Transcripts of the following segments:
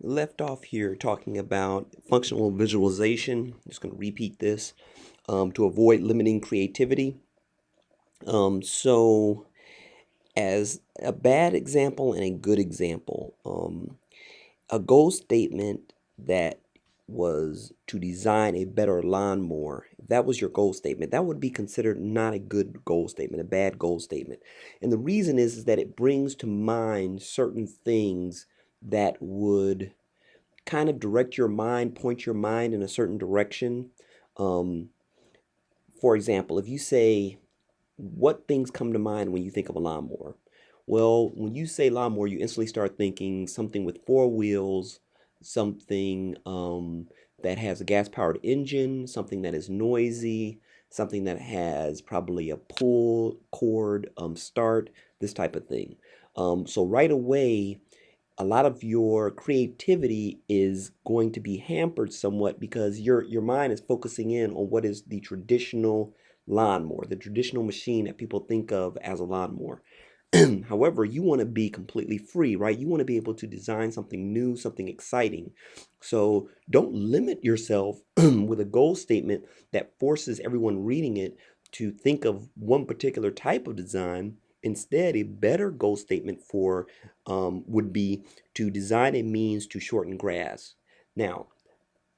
Left off here talking about functional visualization. Just going to repeat this to avoid limiting creativity. So, as a bad example and a good example, a goal statement that was to design a better lawnmower, if that was your goal statement, that would be considered not a good goal statement, a bad goal statement. And the reason is that it brings to mind certain things that would kind of direct your mind, point your mind in a certain direction. Um, for example, if you say, what things come to mind when you think of a lawnmower? Well, when you say lawnmower, you instantly start thinking something with four wheels, something that has a gas-powered engine, something that is noisy, something that has probably a pull cord start, this type of thing. So right away, a lot of your creativity is going to be hampered somewhat because your mind is focusing in on what is the traditional lawnmower, the traditional machine that people think of as a lawnmower. However, you want to be completely free, right? You want to be able to design something new, something exciting. So don't limit yourself with a goal statement that forces everyone reading it to think of one particular type of design. Instead, a better goal statement for would be to design a means to shorten grass. Now,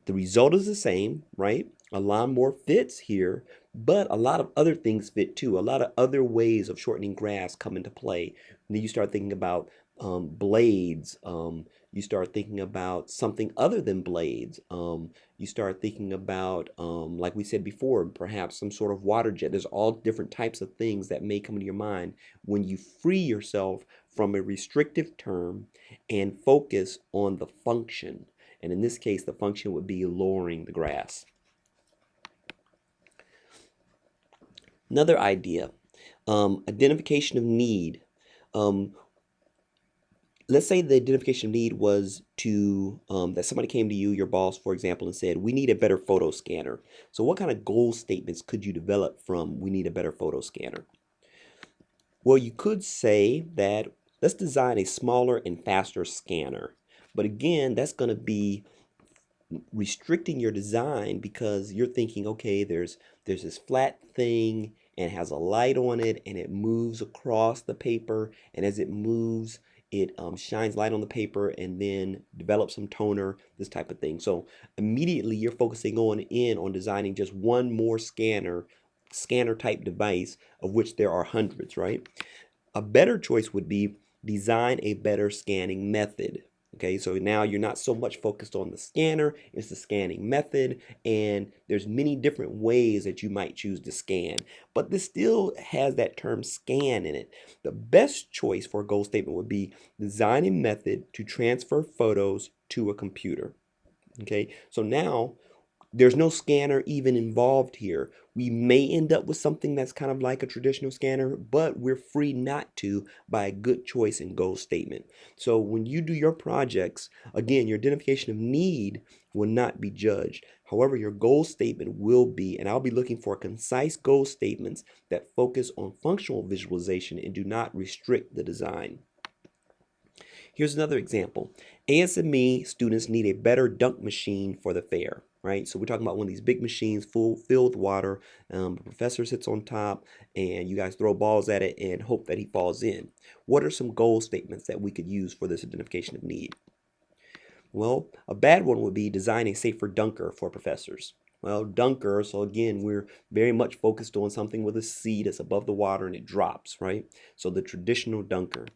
the result is the same, right? A lawnmower fits here, but a lot of other things fit too. A lot of other ways of shortening grass come into play. And then you start thinking about blades. You start thinking about something other than blades. You start thinking about, like we said before, perhaps some sort of water jet. There's all different types of things that may come into your mind when you free yourself from a restrictive term and focus on the function. And in this case, the function would be lowering the grass. Another idea, identification of need. Um, let's say the identification of need was to, that somebody came to you, your boss, for example, and said, we need a better photo scanner. So what kind of goal statements could you develop from we need a better photo scanner? Well, you could say that let's design a smaller and faster scanner. But again, that's going to be restricting your design because you're thinking, okay, there's this flat thing and has a light on it and it moves across the paper, and as it moves it shines light on the paper and then develops some toner, this type of thing. So immediately you're focusing on designing just one more scanner type device, of which there are hundreds, right? A better choice would be design a better scanning method. Okay, so now you're not so much focused on the scanner, it's the scanning method, and there's many different ways that you might choose to scan, but this still has that term scan in it. The best choice for a goal statement would be design a method to transfer photos to a computer. Okay, so now there's no scanner even involved here. We may end up with something that's kind of like a traditional scanner, but we're free not to by a good choice and goal statement. So when you do your projects, again, your identification of need will not be judged. However, your goal statement will be, and I'll be looking for concise goal statements that focus on functional visualization and do not restrict the design. Here's another example. ASME students need a better dunk machine for the fair, right? So we're talking about one of these big machines filled with water. The professor sits on top and you guys throw balls at it and hope that he falls in. What are some goal statements that we could use for this identification of need? Well, a bad one would be design a safer dunker for professors. Well, dunker, so again, we're very much focused on something with a seat that's above the water and it drops, right? So the traditional dunker.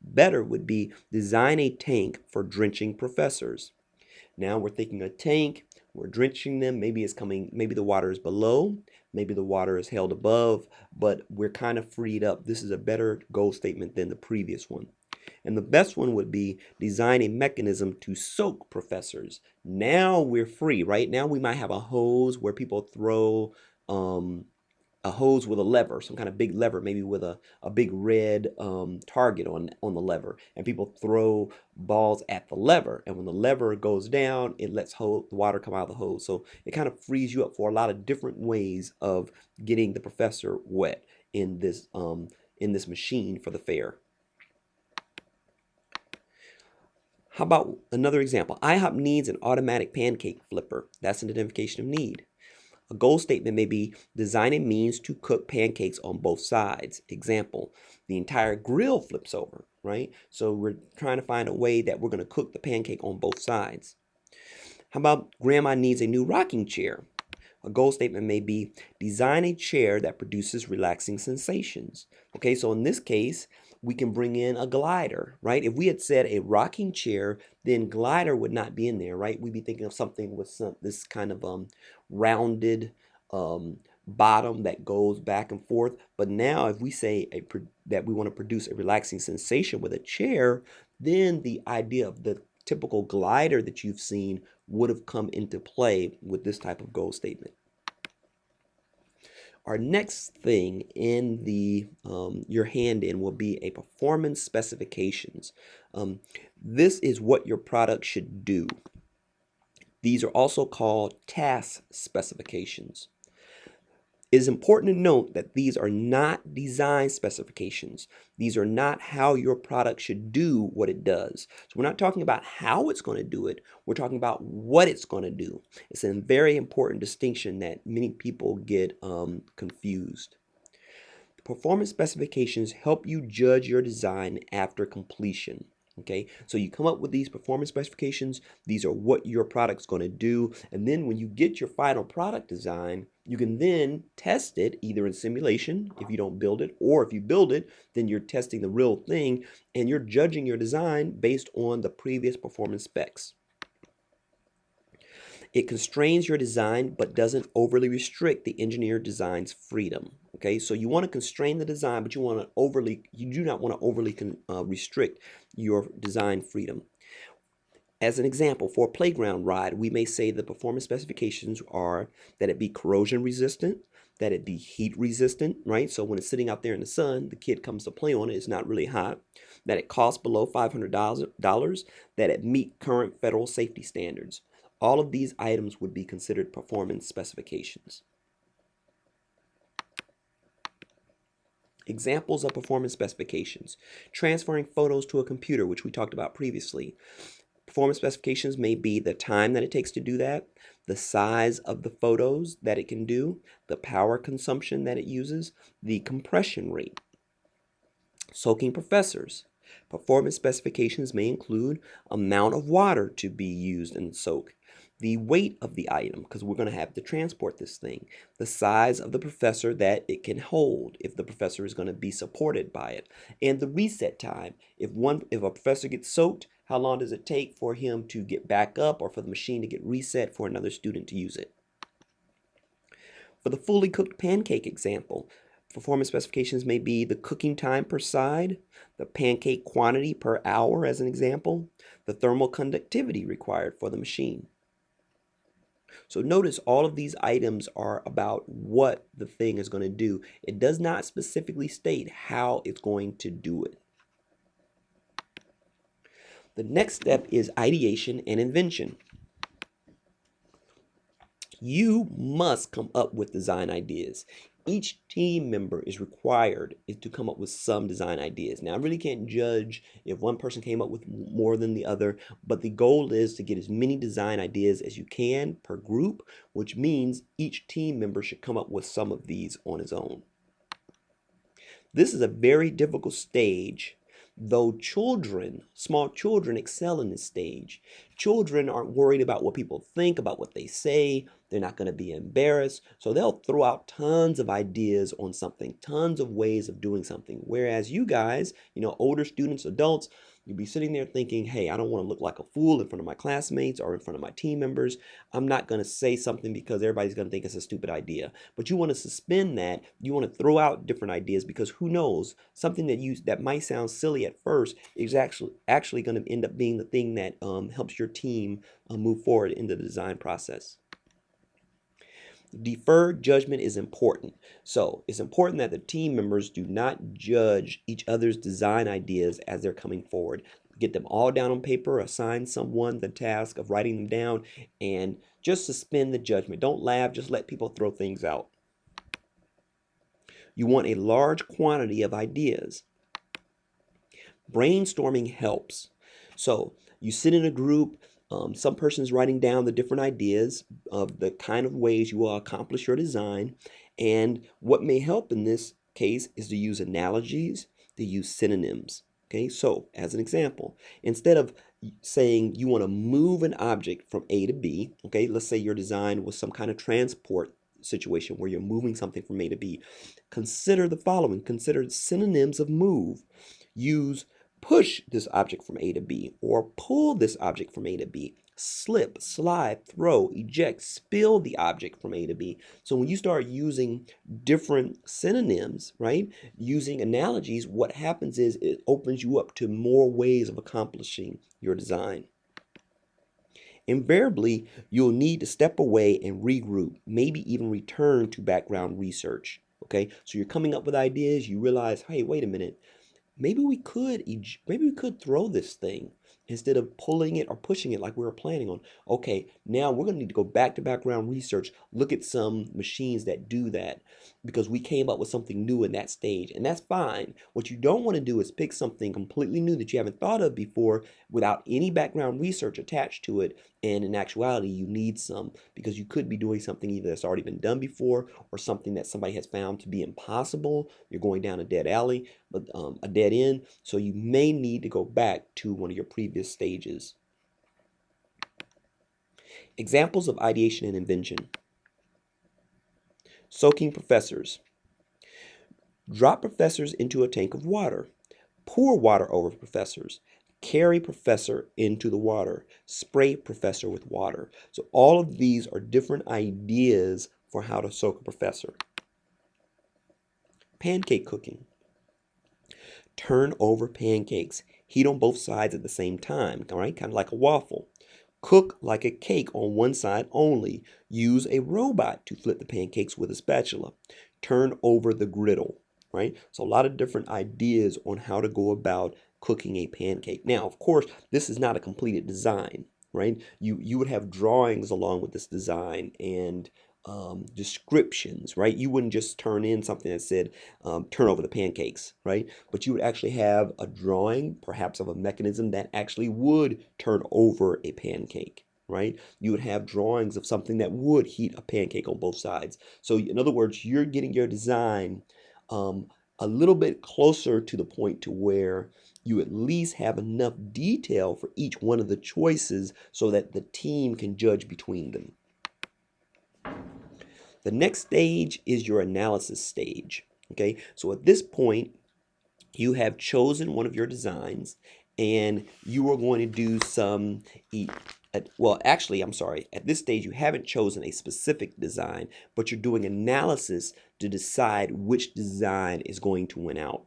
Better would be design a tank for drenching professors. Now we're thinking a tank, we're drenching them, maybe it's coming, maybe the water is below, maybe the water is held above, but we're kind of freed up. This is a better goal statement than the previous one. And the best one would be design a mechanism to soak professors. Now we're free, right? Now we might have a hose where people throw a hose with a lever, some kind of big lever, maybe with a big red target on the lever. And people throw balls at the lever. And when the lever goes down, it lets the water come out of the hose. So it kind of frees you up for a lot of different ways of getting the professor wet in this machine for the fair. How about another example? IHOP needs an automatic pancake flipper. That's an identification of need. A goal statement may be design a means to cook pancakes on both sides. Example, the entire grill flips over, right? So we're trying to find a way that we're going to cook the pancake on both sides. How about grandma needs a new rocking chair? A goal statement may be design a chair that produces relaxing sensations. Okay, so in this case, we can bring in a glider, right? If we had said a rocking chair, then glider would not be in there, right? We'd be thinking of something with this kind of rounded bottom that goes back and forth. But now, if we say that we want to produce a relaxing sensation with a chair, then the idea of the typical glider that you've seen would have come into play with this type of goal statement. Our next thing in the your hand-in will be a performance specifications. This is what your product should do. These are also called task specifications. It is important to note that these are not design specifications. These are not how your product should do what it does. So we're not talking about how it's going to do it. We're talking about what it's going to do. It's a very important distinction that many people get confused. Performance specifications help you judge your design after completion. Okay, so you come up with these performance specifications. These are what your product's going to do. And then when you get your final product design, you can then test it either in simulation if you don't build it, or if you build it, then you're testing the real thing and you're judging your design based on the previous performance specs. It constrains your design but doesn't overly restrict the engineer design's freedom. Okay, so you want to constrain the design, but you do not want to overly restrict your design freedom. As an example, for a playground ride, we may say the performance specifications are that it be corrosion resistant, that it be heat resistant, right? So when it's sitting out there in the sun, the kid comes to play on it, it's not really hot, that it costs below $500, that it meet current federal safety standards. All of these items would be considered performance specifications. Examples of performance specifications. Transferring photos to a computer, which we talked about previously. Performance specifications may be the time that it takes to do that, the size of the photos that it can do, the power consumption that it uses, the compression rate. Soaking professors. Performance specifications may include amount of water to be used in the soak, the weight of the item, because we're going to have to transport this thing, the size of the professor that it can hold, if the professor is going to be supported by it, and the reset time. If a professor gets soaked, how long does it take for him to get back up or for the machine to get reset for another student to use it? For the fully cooked pancake example, performance specifications may be the cooking time per side, the pancake quantity per hour as an example, the thermal conductivity required for the machine. So notice all of these items are about what the thing is going to do. It does not specifically state how it's going to do it. The next step is ideation and invention. You must come up with design ideas. Each team member is required to come up with some design ideas. Now, I really can't judge if one person came up with more than the other, but the goal is to get as many design ideas as you can per group, which means each team member should come up with some of these on his own. This is a very difficult stage, though small children excel in this stage. Children aren't worried about what people think, about what they say. They're not going to be embarrassed. So they'll throw out tons of ideas on something, tons of ways of doing something. Whereas you guys, older students, adults, you'll be sitting there thinking, hey, I don't want to look like a fool in front of my classmates or in front of my team members. I'm not going to say something because everybody's going to think it's a stupid idea. But you want to suspend that. You want to throw out different ideas because who knows, something that might sound silly at first is actually going to end up being the thing that helps your team move forward in the design process. Deferred judgment is important. So it's important that the team members do not judge each other's design ideas as they're coming forward. Get them all down on paper, assign someone the task of writing them down, and just suspend the judgment. Don't laugh, just let people throw things out. You want a large quantity of ideas. Brainstorming helps. So You sit in a group. Some person's writing down the different ideas of the kind of ways you will accomplish your design. And what may help in this case is to use analogies, to use synonyms. Okay, so as an example, instead of saying you want to move an object from A to B, okay, let's say your design was some kind of transport situation where you're moving something from A to B. Consider the following. Consider synonyms of move. Use push this object from A to B, or pull this object from A to B. Slip, slide, throw, eject, spill the object from A to B. So when you start using different synonyms, right, using analogies, what happens is it opens you up to more ways of accomplishing your design. Invariably, you'll need to step away and regroup, maybe even return to background research. Okay, so you're coming up with ideas, you realize, hey, wait a minute, maybe we could throw this thing instead of pulling it or pushing it like we were planning on. Okay, now we're going to need to go back to background research, look at some machines that do that because we came up with something new in that stage, and that's fine. What you don't want to do is pick something completely new that you haven't thought of before without any background research attached to it, and in actuality you need some, because you could be doing something either that's already been done before or something that somebody has found to be impossible. You're going down a dead alley, but a dead end, so you may need to go back to one of your previous stages. Examples of ideation and invention. Soaking professors. Drop professors into a tank of water. Pour water over professors. Carry professor into the water. Spray professor with water. So all of these are different ideas for how to soak a professor. Pancake cooking. Turn over pancakes. Heat on both sides at the same time, all right? Kind of like a waffle. Cook like a cake on one side only. Use a robot to flip the pancakes with a spatula. Turn over the griddle, right? So a lot of different ideas on how to go about cooking a pancake. Now, of course, this is not a completed design, right? You would have drawings along with this design and descriptions, right? You wouldn't just turn in something that said turn over the pancakes, right? But you would actually have a drawing, perhaps of a mechanism that actually would turn over a pancake, right? You would have drawings of something that would heat a pancake on both sides. So in other words, you're getting your design a little bit closer to the point to where you at least have enough detail for each one of the choices so that the team can judge between them. The next stage is your analysis stage. Okay, so at this point, you have chosen one of your designs and you are going to do some, well, actually, I'm sorry, at this stage, you haven't chosen a specific design, but you're doing analysis to decide which design is going to win out.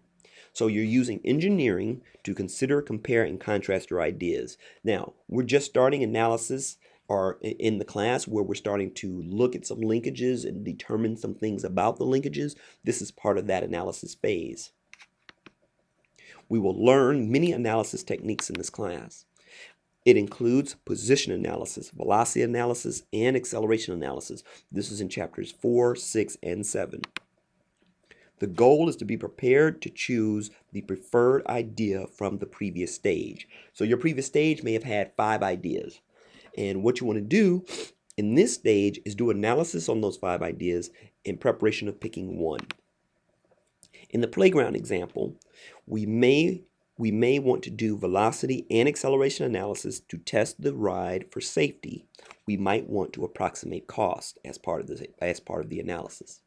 So you're using engineering to consider, compare, and contrast your ideas. Now, we're just starting analysis or in the class where we're starting to look at some linkages and determine some things about the linkages. This is part of that analysis phase. We will learn many analysis techniques in this class. It includes position analysis, velocity analysis, and acceleration analysis. This is in chapters 4, 6, and 7. The goal is to be prepared to choose the preferred idea from the previous stage. So your previous stage may have had 5 ideas. And what you want to do in this stage is do analysis on those 5 ideas in preparation of picking one. In the playground example, we may want to do velocity and acceleration analysis to test the ride for safety. We might want to approximate cost as part of the analysis.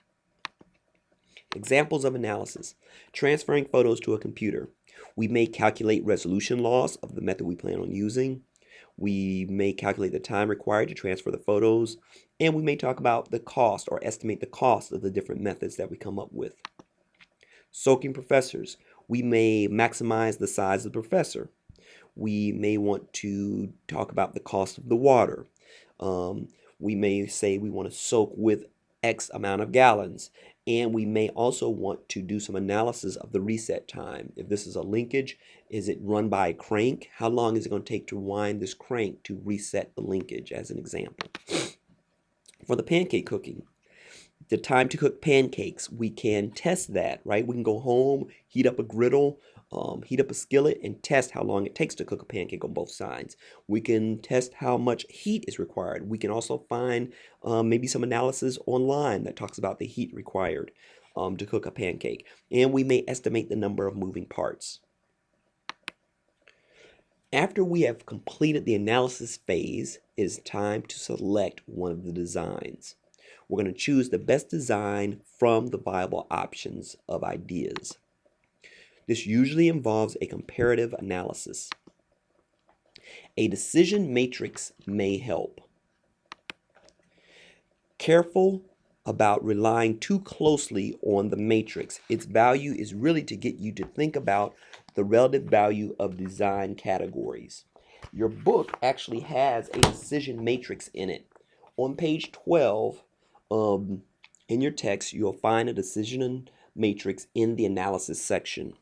Examples of analysis. Transferring photos to a computer. We may calculate resolution loss of the method we plan on using. We may calculate the time required to transfer the photos. And we may talk about the cost or estimate the cost of the different methods that we come up with. Soaking professors. We may maximize the size of the professor. We may want to talk about the cost of the water. We may say we want to soak with X amount of gallons. And we may also want to do some analysis of the reset time. If this is a linkage, is it run by a crank? How long is it going to take to wind this crank to reset the linkage, as an example? For the pancake cooking, the time to cook pancakes, we can test that, right? We can go home, heat up a griddle, heat up a skillet and test how long it takes to cook a pancake on both sides. We can test how much heat is required. We can also find maybe some analysis online that talks about the heat required to cook a pancake. And we may estimate the number of moving parts. After we have completed the analysis phase, it is time to select one of the designs. We're going to choose the best design from the viable options of ideas. This usually involves a comparative analysis. A decision matrix may help. Careful about relying too closely on the matrix. Its value is really to get you to think about the relative value of design categories. Your book actually has a decision matrix in it. On page 12, in your text, you'll find a decision matrix in the analysis section.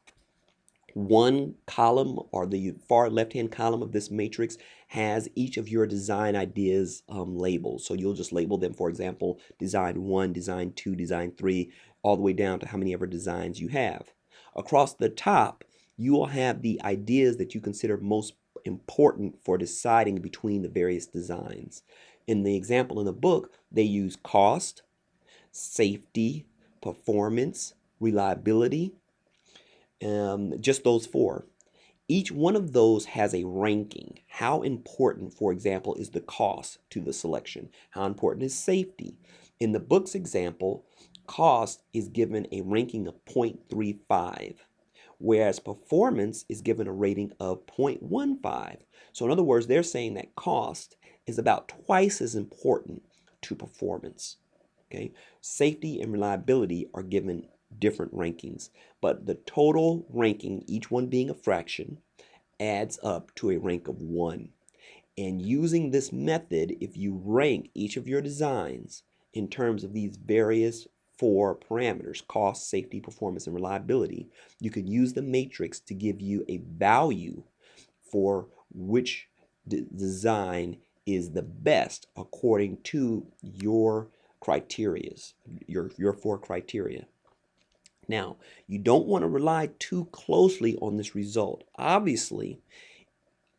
One column, or the far left-hand column of this matrix, has each of your design ideas labeled. So you'll just label them, for example, design 1, design 2, design 3, all the way down to how many ever designs you have. Across the top, you will have the ideas that you consider most important for deciding between the various designs. In the example in the book, they use cost, safety, performance, reliability, just those four. Each one of those has a ranking. How important, for example, is the cost to the selection? How important is safety? In the book's example, cost is given a ranking of 0.35, whereas performance is given a rating of 0.15. So in other words, they're saying that cost is about twice as important to performance. Okay, safety and reliability are given different rankings, but the total ranking, each one being a fraction, adds up to a rank of 1. And using this method, if you rank each of your designs in terms of these various 4 parameters, cost, safety, performance, and reliability, you can use the matrix to give you a value for which design is the best according to your criteria, your 4 criteria. Now, you don't want to rely too closely on this result. Obviously,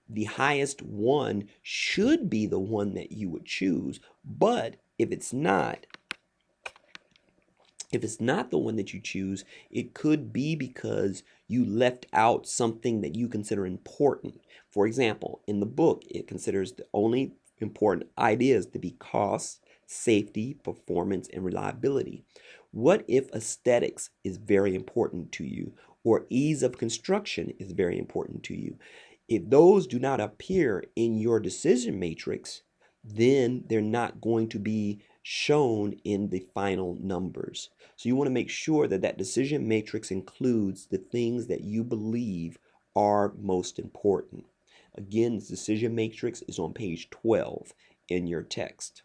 the highest one should be the one that you would choose, but if it's not the one that you choose, it could be because you left out something that you consider important. For example, in the book, it considers the only important ideas to be cost, safety, performance, and reliability. What if aesthetics is very important to you, or ease of construction is very important to you? If those do not appear in your decision matrix, then they're not going to be shown in the final numbers. So you want to make sure that that decision matrix includes the things that you believe are most important. Again, this decision matrix is on page 12 in your text.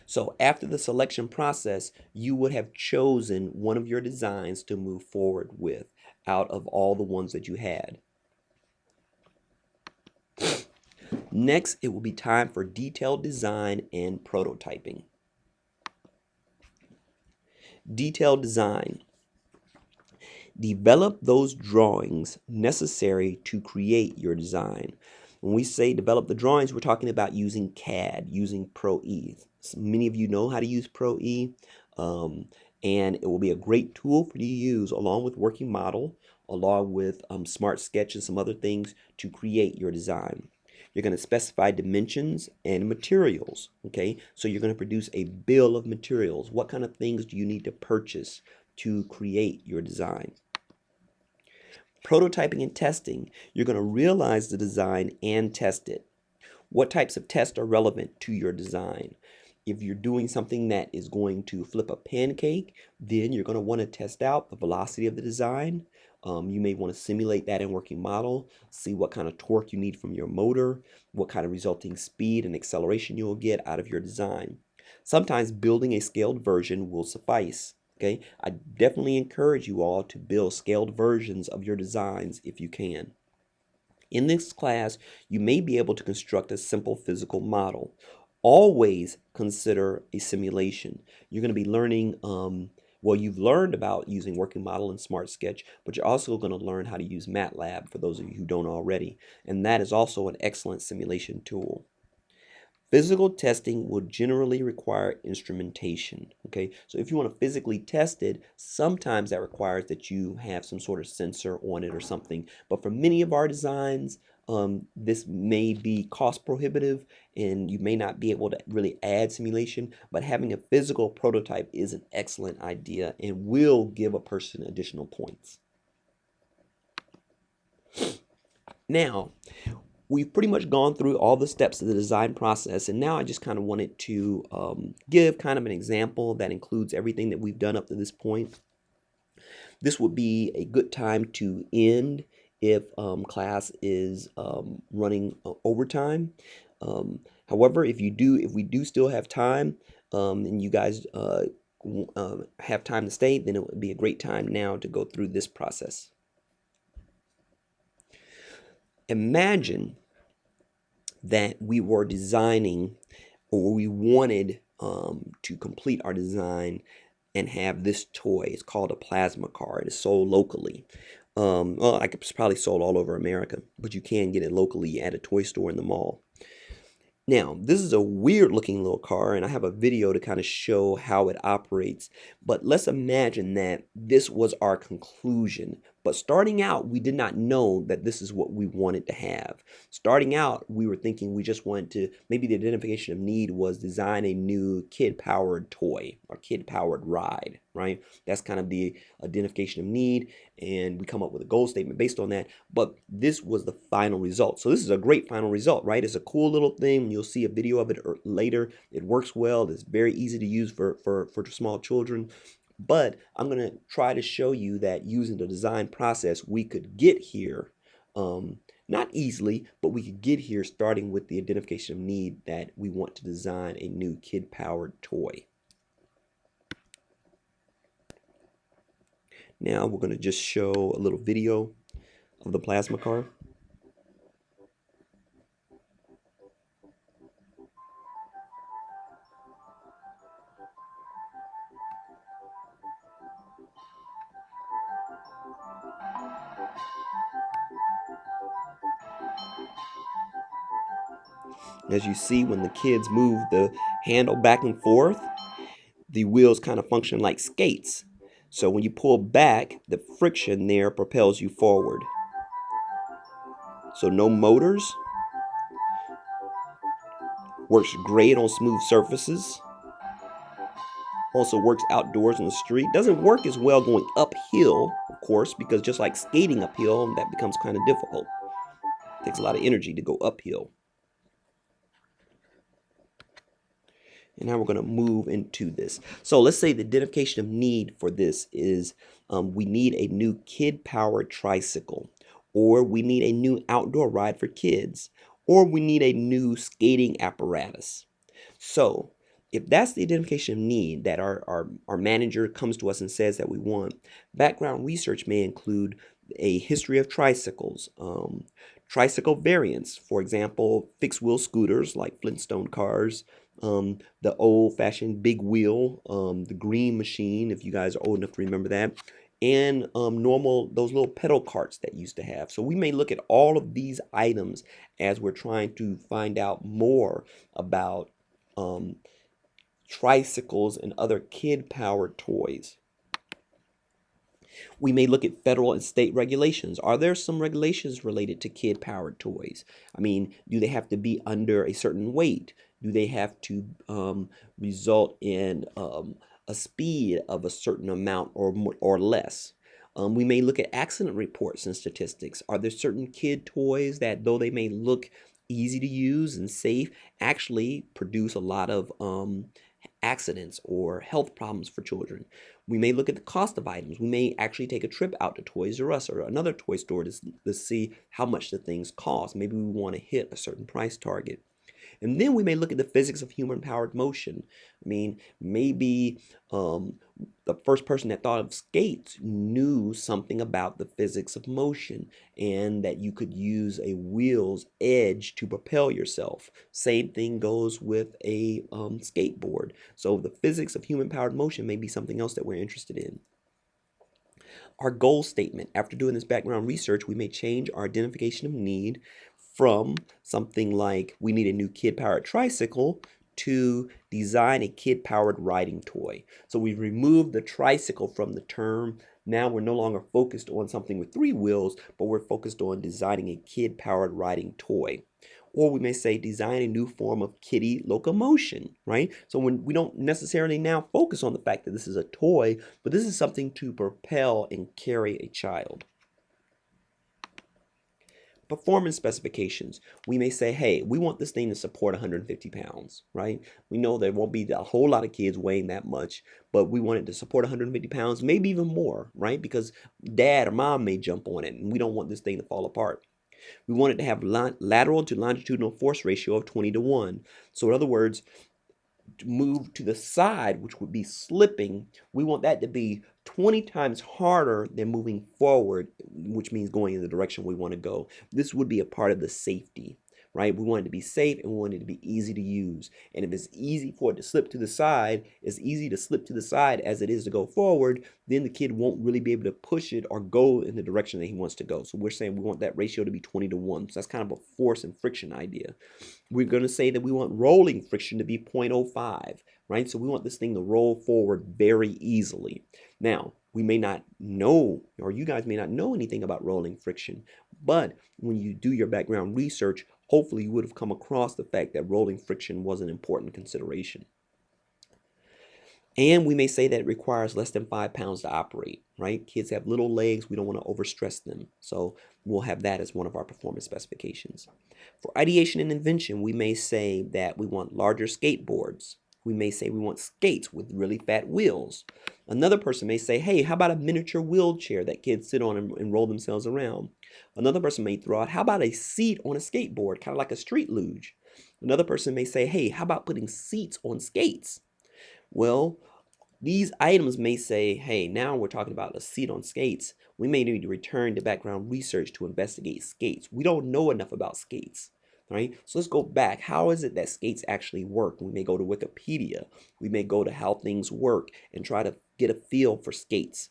So after the selection process, you would have chosen one of your designs to move forward with out of all the ones that you had. Next, it will be time for detailed design and prototyping. Detailed design. Develop those drawings necessary to create your design. When we say develop the drawings, we're talking about using CAD, using Pro-E. Many of you know how to use Pro-E, and it will be a great tool for you to use along with Working Model, along with Smart Sketch and some other things to create your design. You're going to specify dimensions and materials, okay? So you're going to produce a bill of materials. What kind of things do you need to purchase to create your design? Prototyping and testing, you're going to realize the design and test it. What types of tests are relevant to your design? If you're doing something that is going to flip a pancake, then you're going to want to test out the velocity of the design. You may want to simulate that in Working Model, see what kind of torque you need from your motor, what kind of resulting speed and acceleration you'll get out of your design. Sometimes building a scaled version will suffice. Okay, I definitely encourage you all to build scaled versions of your designs if you can. In this class, you may be able to construct a simple physical model. Always consider a simulation. You're going to be learning Well, you've learned about using working model and Smart Sketch, but you're also going to learn how to use MATLAB for those of you who don't already. And that is also an excellent simulation tool. Physical testing will generally require instrumentation. Okay, so if you want to physically test it, sometimes that requires that you have some sort of sensor on it or something. But for many of our designs, this may be cost prohibitive and you may not be able to really add simulation, but having a physical prototype is an excellent idea and will give a person additional points. Now, we've pretty much gone through all the steps of the design process, and now I just kind of wanted to give kind of an example that includes everything that we've done up to this point. This would be a good time to end if class is running overtime. However, if we do still have time, and you guys have time to stay, then it would be a great time now to go through this process. Imagine that we were designing, or we wanted to complete our design and have this toy. It's called a plasma car. It is sold locally. Well, it's probably sold all over America, but you can get it locally at a toy store in the mall. Now, this is a weird looking little car, and I have a video to kind of show how it operates. But let's imagine that this was our conclusion. But starting out, we did not know that this is what we wanted to have. Starting out, we were thinking we just wanted to, maybe the identification of need was design a new kid-powered toy or kid-powered ride, right? That's kind of the identification of need, and we come up with a goal statement based on that. But this was the final result. So this is a great final result, right? It's a cool little thing. You'll see a video of it later. It works well. It's very easy to use for small children. But I'm going to try to show you that using the design process, we could get here, not easily, but we could get here starting with the identification of need that we want to design a new kid-powered toy. Now we're going to just show a little video of the plasma car. As you see, when the kids move the handle back and forth, the wheels kind of function like skates. So when you pull back, the friction there propels you forward. So no motors. Works great on smooth surfaces. Also works outdoors on the street. Doesn't work as well going uphill, of course, because just like skating uphill, that becomes kind of difficult. Takes a lot of energy to go uphill. And now we're going to move into this. So let's say the identification of need for this is we need a new kid-powered tricycle, or we need a new outdoor ride for kids, or we need a new skating apparatus. So if that's the identification of need that our manager comes to us and says that we want, background research may include a history of tricycles, tricycle variants, for example, fixed wheel scooters like Flintstone cars, the old-fashioned big wheel, the green machine, if you guys are old enough to remember that, and those little pedal carts that used to have. So we may look at all of these items as we're trying to find out more about tricycles and other kid-powered toys. We may look at federal and state regulations. Are there some regulations related to kid-powered toys? I mean, do they have to be under a certain weight? Do they have to result in a speed of a certain amount or less? We may look at accident reports and statistics. Are there certain kid toys that, though they may look easy to use and safe, actually produce a lot of accidents or health problems for children? We may look at the cost of items. We may actually take a trip out to Toys R Us or another toy store to see how much the things cost. Maybe we want to hit a certain price target. And then we may look at the physics of human-powered motion. I mean, maybe the first person that thought of skates knew something about the physics of motion and that you could use a wheel's edge to propel yourself. Same thing goes with a skateboard. So the physics of human-powered motion may be something else that we're interested in. Our goal statement. After doing this background research, we may change our identification of need from something like we need a new kid-powered tricycle to design a kid-powered riding toy. So we've removed the tricycle from the term. Now we're no longer focused on something with 3 wheels, but we're focused on designing a kid-powered riding toy. Or we may say design a new form of kiddie locomotion, right? So when we don't necessarily now focus on the fact that this is a toy, but this is something to propel and carry a child. Performance specifications. We may say, hey, we want this thing to support 150 pounds, right? We know there won't be a whole lot of kids weighing that much, but we want it to support 150 pounds, maybe even more, right? Because dad or mom may jump on it, and we don't want this thing to fall apart. We want it to have lateral to longitudinal force ratio of 20 to 1. So in other words, to move to the side, which would be slipping, we want that to be 20 times harder than moving forward, which means going in the direction we want to go. This would be a part of the safety, right? We want it to be safe and we want it to be easy to use. And if it's easy for it to slip to the side, as easy to slip to the side as it is to go forward, then the kid won't really be able to push it or go in the direction that he wants to go. So we're saying we want that ratio to be 20 to 1. So that's kind of a force and friction idea. We're going to say that we want rolling friction to be 0.05, right? So we want this thing to roll forward very easily. Now, we may not know, or you guys may not know anything about rolling friction, but when you do your background research, hopefully you would have come across the fact that rolling friction was an important consideration. And we may say that it requires less than 5 pounds to operate, right? Kids have little legs. We don't want to overstress them. So we'll have that as one of our performance specifications. For ideation and invention, we may say that we want larger skateboards. We may say we want skates with really fat wheels. Another person may say, hey, how about a miniature wheelchair that kids sit on and roll themselves around? Another person may throw out, how about a seat on a skateboard, kind of like a street luge? Another person may say, hey, how about putting seats on skates? Well, these items may say, hey, now we're talking about a seat on skates. We may need to return to background research to investigate skates. We don't know enough about skates, right? So let's go back. How is it that skates actually work? We may go to Wikipedia. We may go to how things work and try to get a feel for skates.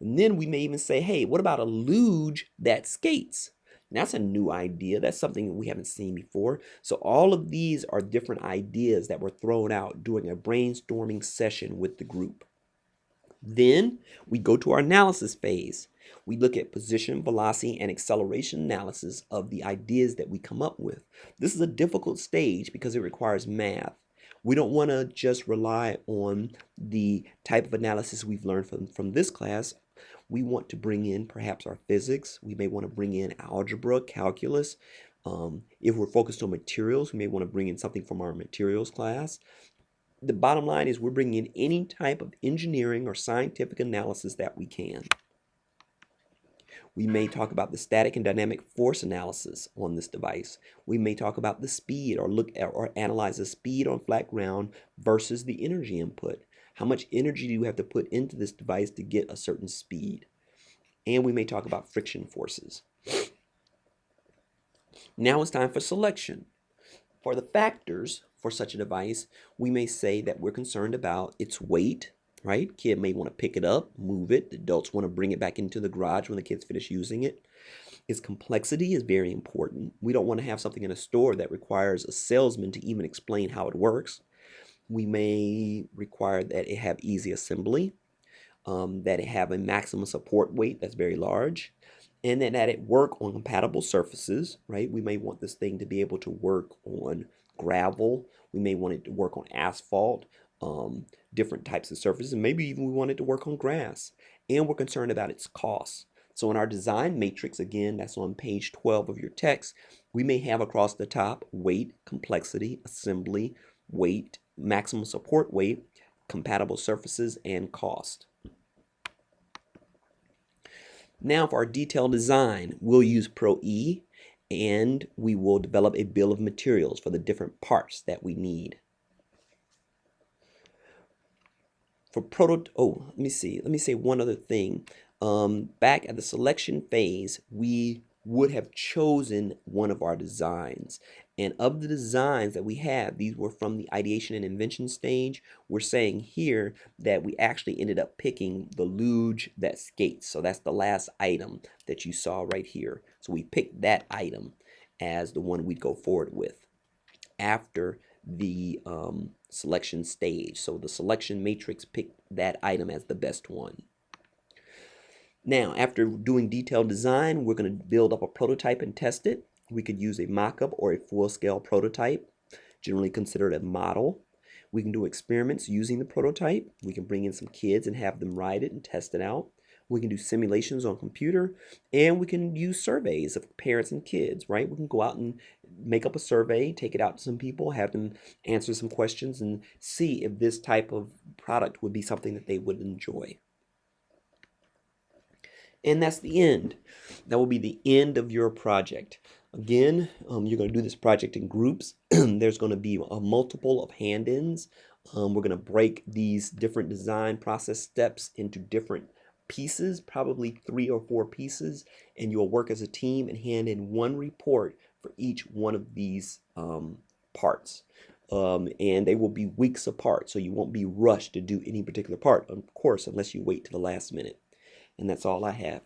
And then we may even say, hey, what about a luge that skates? And that's a new idea. That's something we haven't seen before. So all of these are different ideas that were thrown out during a brainstorming session with the group. Then we go to our analysis phase. We look at position, velocity, and acceleration analysis of the ideas that we come up with. This is a difficult stage because it requires math. We don't want to just rely on the type of analysis we've learned from this class. We want to bring in perhaps our physics. We may want to bring in algebra, calculus. If we're focused on materials, we may want to bring in something from our materials class. The bottom line is we're bringing in any type of engineering or scientific analysis that we can. We may talk about the static and dynamic force analysis on this device. We may talk about the speed or look at or analyze the speed on flat ground versus the energy input. How much energy do you have to put into this device to get a certain speed? And we may talk about friction forces. Now it's time for selection. For the factors for such a device, we may say that we're concerned about its weight, right? Kid may want to pick it up, move it. The adults want to bring it back into the garage when the kids finish using it. Its complexity is very important. We don't want to have something in a store that requires a salesman to even explain how it works. We may require that it have easy assembly, that it have a maximum support weight that's very large, and then that it work on compatible surfaces, right? We may want this thing to be able to work on gravel. We may want it to work on asphalt, different types of surfaces, and maybe even we want it to work on grass. And we're concerned about its cost. So in our design matrix, again, that's on page 12 of your text, we may have across the top weight, complexity, assembly, weight, maximum support weight, compatible surfaces, and cost. Now for our detailed design, we'll use Pro E, and we will develop a bill of materials for the different parts that we need. For let me see. Let me say one other thing. Back at the selection phase, we would have chosen one of our designs. And of the designs that we have, these were from the ideation and invention stage. We're saying here that we actually ended up picking the luge that skates. So that's the last item that you saw right here. So we picked that item as the one we'd go forward with after the selection stage. So the selection matrix picked that item as the best one. Now, after doing detailed design, we're going to build up a prototype and test it. We could use a mock-up or a full-scale prototype, generally considered a model. We can do experiments using the prototype. We can bring in some kids and have them ride it and test it out. We can do simulations on computer, and we can use surveys of parents and kids, right? We can go out and make up a survey, take it out to some people, have them answer some questions, and see if this type of product would be something that they would enjoy. And that's the end. That will be the end of your project. Again, you're going to do this project in groups. There's going to be a multiple of hand-ins. We're going to break these different design process steps into different pieces, probably 3 or 4 pieces, and you'll work as a team and hand in one report for each one of these parts. And they will be weeks apart, so you won't be rushed to do any particular part, of course, unless you wait to the last minute. And that's all I have.